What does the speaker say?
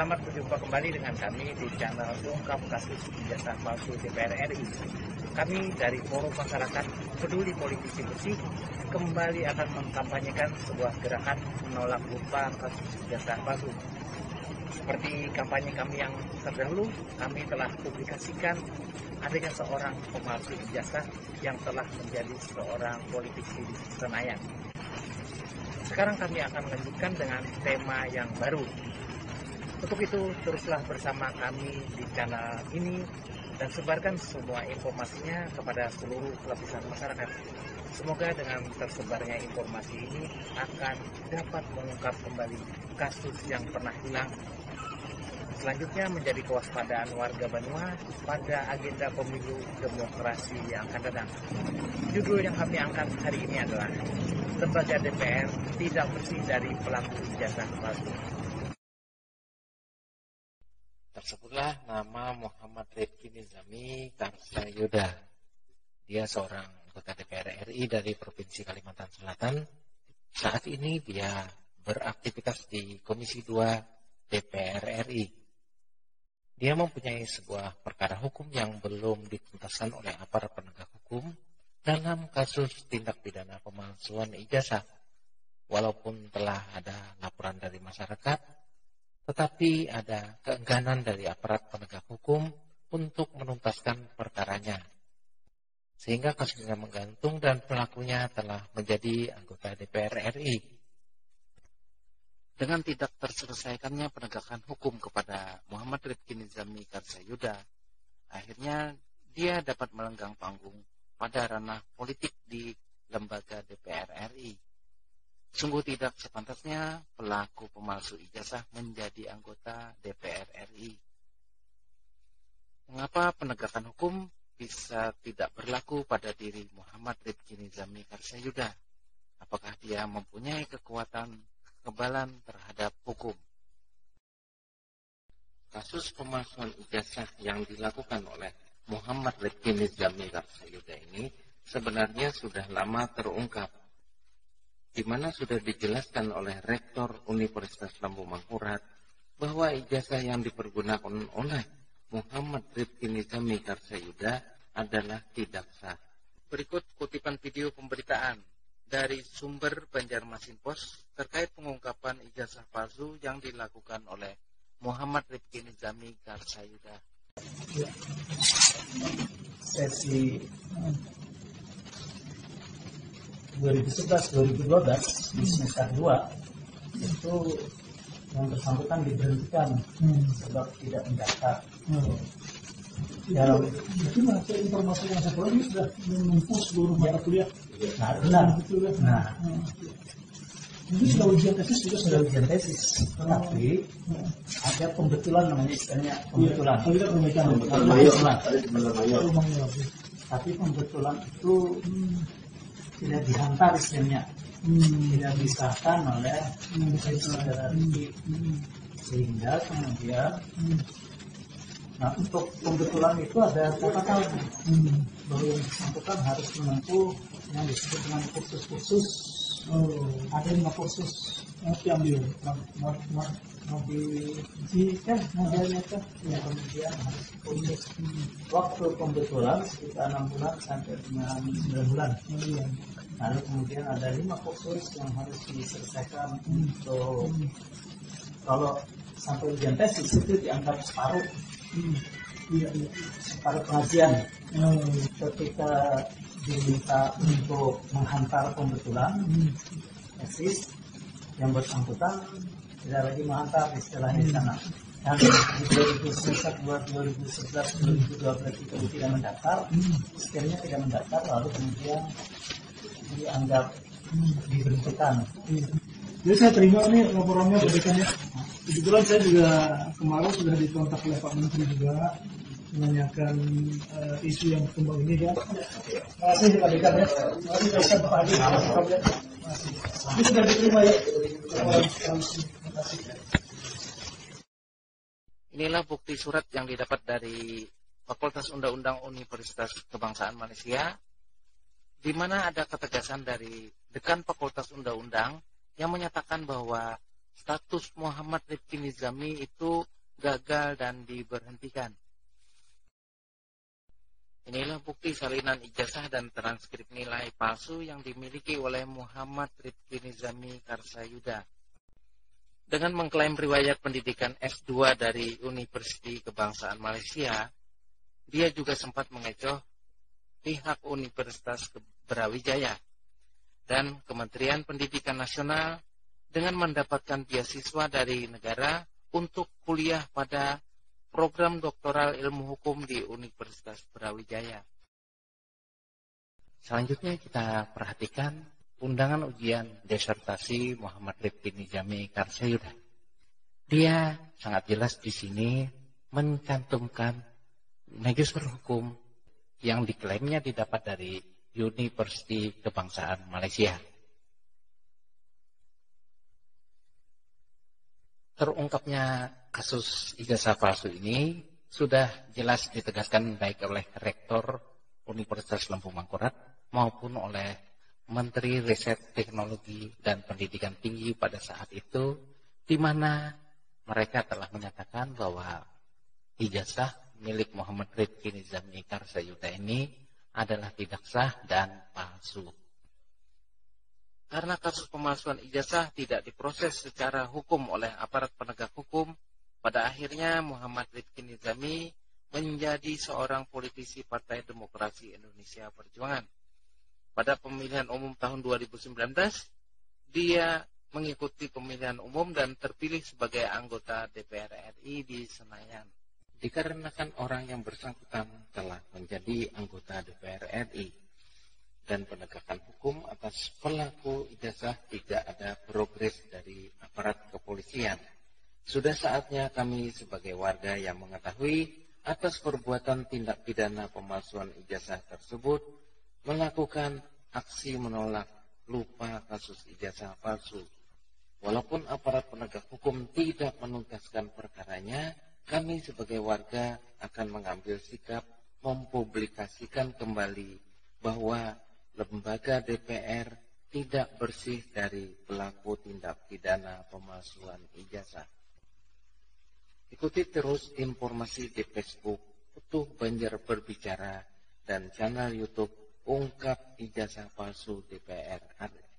Selamat berjumpa kembali dengan kami di channel Ungkap Kasus Ijazah Palsu DPR RI. Kami dari Forum Masyarakat Peduli Politisi Bersih kembali akan mengkampanyekan sebuah gerakan menolak upah kasus ijazah palsu. Seperti kampanye kami yang terdahulu, kami telah publikasikan adanya seorang pemalsu ijazah yang telah menjadi seorang politisi di Senayan. Sekarang kami akan melanjutkan dengan tema yang baru. Untuk itu, teruslah bersama kami di channel ini dan sebarkan semua informasinya kepada seluruh lapisan masyarakat. Semoga dengan tersebarnya informasi ini akan dapat mengungkap kembali kasus yang pernah hilang. Selanjutnya menjadi kewaspadaan warga Banua pada agenda pemilu demokrasi yang akan datang. Judul yang kami angkat hari ini adalah Lembaga DPR Tidak Bersih dari Pelaku Ijazah Palsu. Tersebutlah nama Muhammad Rifki Nizami Karsayuda. Dia seorang anggota DPR RI dari Provinsi Kalimantan Selatan. Saat ini dia beraktivitas di Komisi 2 DPR RI. Dia mempunyai sebuah perkara hukum yang belum dituntaskan oleh aparat penegak hukum dalam kasus tindak pidana pemalsuan ijazah. Walaupun telah ada laporan dari masyarakat, tetapi ada keengganan dari aparat penegak hukum untuk menuntaskan perkaranya. Sehingga kasusnya menggantung dan pelakunya telah menjadi anggota DPR RI. Dengan tidak terselesaikannya penegakan hukum kepada Muhammad Rifki Nizami Karsayuda, akhirnya dia dapat melenggang panggung pada ranah politik di lembaga DPR RI. Sungguh tidak sepantasnya pelaku pemalsu ijazah menjadi anggota DPR RI. Mengapa penegakan hukum bisa tidak berlaku pada diri Muhammad Rifki Nizami Karsayuda? Apakah dia mempunyai kekuatan kekebalan terhadap hukum? Kasus pemalsuan ijazah yang dilakukan oleh Muhammad Rifki Nizami Karsayuda ini sebenarnya sudah lama terungkap, di mana sudah dijelaskan oleh Rektor Universitas Lambung Mangkurat bahwa ijazah yang dipergunakan oleh Muhammad Rifki Nizami Karsayuda adalah tidak sah. Berikut kutipan video pemberitaan dari sumber Banjarmasin Post terkait pengungkapan ijazah palsu yang dilakukan oleh Muhammad Rifki Nizami Karsayuda. Sesi 2011-2012 di semester 2 itu yang bersangkutan diberhentikan sebab tidak mendaftar. Jadi masih informasi yang saya peroleh sudah menempuh seluruh mata kuliah. Nah, benar betul. Nah, ini sudah ujian tesis sudah ujian tesis, tapi ada pembetulan namanya istilahnya pembetulan. Tapi pembetulan itu tidak dihantar istilahnya, tidak disahkan oleh saudara Rifki, sehingga kemudian nah untuk pembetulan itu ada catatan bahwa yang bersangkutan harus menempuh yang disebut dengan kursus-kursus. Ada 5 kursus yang diambil mau diujikan modelnya kan ya, kemudian harus kursus waktu pembetulan sekitar 6 bulan sampai dengan 9 bulan. Lalu kemudian ada 5 kursus yang harus diselesaikan untuk kalau sampai ujian tesis itu dianggap separuh. Separuh pengajian. Ketika diminta untuk menghantar pembetulan tesis, yang bersangkutan tidak lagi menghantar istilahnya di sana. Dan di 2011-2012 itu tidak mendaftar, sekiranya tidak mendaftar lalu kemudian dianggap diberhentikan. Jadi saya terima nih laporannya berikannya. Kebetulan saya juga kemarin sudah dikontak oleh Pak Menteri juga menanyakan isu yang berkembang ini ya. Terima kasih Pak Dekan ya. Terima kasih Pak Adi. Ini sudah diterima ya. Inilah bukti surat yang didapat dari Fakultas Undang-Undang Universitas Kebangsaan Malaysia, di mana ada ketegasan dari Dekan Fakultas Undang-Undang yang menyatakan bahwa status Muhammad Rifki Nizami itu gagal dan diberhentikan. Inilah bukti salinan ijazah dan transkrip nilai palsu yang dimiliki oleh Muhammad Rifki Nizami Karsayuda. Dengan mengklaim riwayat pendidikan S2 dari Universiti Kebangsaan Malaysia, dia juga sempat mengecoh pihak Universitas Brawijaya dan Kementerian Pendidikan Nasional dengan mendapatkan beasiswa dari negara untuk kuliah pada program doktoral ilmu hukum di Universitas Brawijaya. Selanjutnya kita perhatikan undangan ujian disertasi Muhammad Rifki Nizami Karsayuda. Dia sangat jelas di sini mencantumkan magister hukum yang diklaimnya didapat dari Universiti Kebangsaan Malaysia. Terungkapnya kasus ijazah palsu ini sudah jelas ditegaskan baik oleh Rektor Universitas Lempung Mangkurat maupun oleh Menteri Riset Teknologi dan Pendidikan Tinggi pada saat itu, di mana mereka telah menyatakan bahwa ijazah milik Muhammad Rifki Nizami Karsayuda ini adalah tidak sah dan palsu. Karena kasus pemalsuan ijazah tidak diproses secara hukum oleh aparat penegak hukum, pada akhirnya Muhammad Rifki Nizami menjadi seorang politisi Partai Demokrasi Indonesia Perjuangan. Pada pemilihan umum tahun 2019, dia mengikuti pemilihan umum dan terpilih sebagai anggota DPR RI di Senayan. Dikarenakan orang yang bersangkutan telah menjadi anggota DPR RI dan penegakan hukum atas pelaku ijazah tidak ada progres dari aparat kepolisian. Sudah saatnya kami sebagai warga yang mengetahui atas perbuatan tindak pidana pemalsuan ijazah tersebut melakukan aksi menolak lupa kasus ijazah palsu. Walaupun aparat penegak hukum tidak menuntaskan perkaranya, kami sebagai warga akan mengambil sikap mempublikasikan kembali bahwa lembaga DPR tidak bersih dari pelaku tindak pidana pemalsuan ijazah. Ikuti terus informasi di Facebook Utuh Banjar Berbicara dan channel YouTube Ungkap Ijazah Palsu DPR RI.